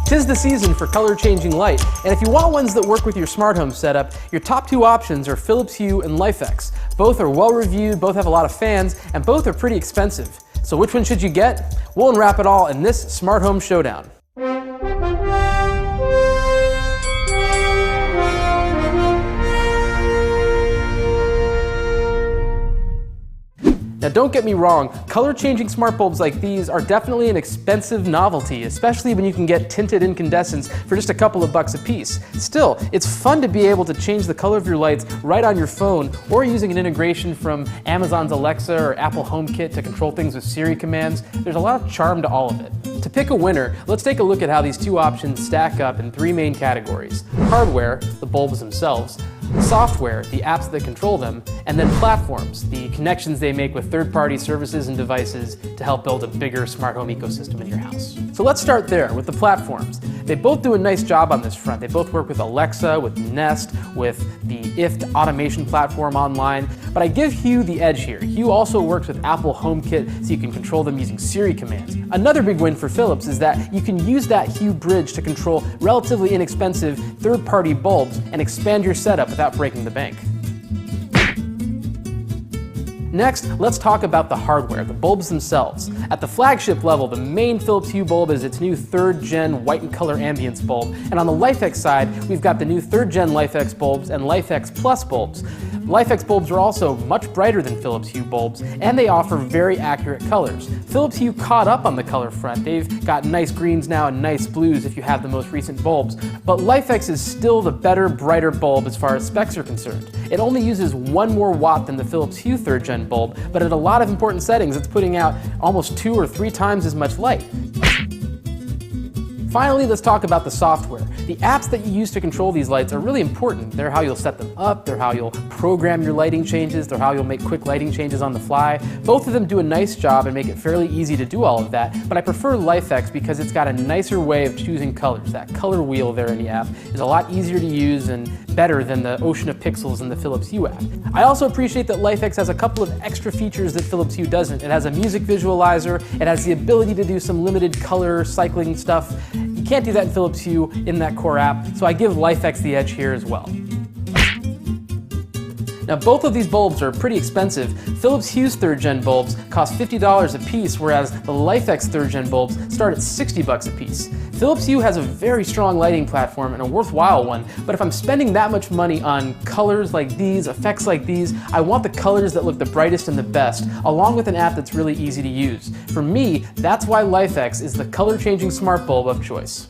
'Tis the season for color-changing light, and if you want ones that work with your smart home setup, your top two options are Philips Hue and Lifx. Both are well-reviewed, both have a lot of fans, and both are pretty expensive. So which one should you get? We'll unwrap it all in this Smart Home Showdown. Now don't get me wrong, color-changing smart bulbs like these are definitely an expensive novelty, especially when you can get tinted incandescents for just a couple of bucks a piece. Still, it's fun to be able to change the color of your lights right on your phone, or using an integration from Amazon's Alexa or Apple HomeKit to control things with Siri commands. There's a lot of charm to all of it. To pick a winner, let's take a look at how these two options stack up in three main categories: hardware, the bulbs themselves; software, the apps that control them; and then platforms, the connections they make with third-party services and devices to help build a bigger smart home ecosystem in your house. So let's start there with the platforms. They both do a nice job on this front. They both work with Alexa, with Nest, with the IFT automation platform online, but I give Hue the edge here. Hue also works with Apple HomeKit, so you can control them using Siri commands. Another big win for Philips is that you can use that Hue bridge to control relatively inexpensive third-party bulbs and expand your setup without breaking the bank. Next, let's talk about the hardware, the bulbs themselves. At the flagship level, the main Philips Hue bulb is its new 3rd gen white and color ambience bulb. And on the Lifx side, we've got the new 3rd gen Lifx bulbs and Lifx Plus bulbs. Lifx bulbs are also much brighter than Philips Hue bulbs, and they offer very accurate colors. Philips Hue caught up on the color front. They've got nice greens now and nice blues if you have the most recent bulbs, but Lifx is still the better, brighter bulb as far as specs are concerned. It only uses 1 more watt than the Philips Hue 3rd gen bulb, but at a lot of important settings, it's putting out almost 2 or 3 times as much light. Finally, let's talk about the software. The apps that you use to control these lights are really important. They're how you'll set them up, they're how you'll program your lighting changes, they're how you'll make quick lighting changes on the fly. Both of them do a nice job and make it fairly easy to do all of that, but I prefer Lifx because it's got a nicer way of choosing colors. That color wheel there in the app is a lot easier to use and better than the ocean of pixels in the Philips Hue app. I also appreciate that Lifx has a couple of extra features that Philips Hue doesn't. It has a music visualizer, it has the ability to do some limited color cycling stuff. You can't do that in Philips Hue in that core app, so I give Lifx the edge here as well. Now both of these bulbs are pretty expensive. Philips Hue's 3rd gen bulbs cost $50 a piece, whereas the Lifx 3rd gen bulbs start at $60 a piece. Philips Hue has a very strong lighting platform and a worthwhile one, but if I'm spending that much money on colors like these, effects like these, I want the colors that look the brightest and the best, along with an app that's really easy to use. For me, that's why Lifx is the color-changing smart bulb of choice.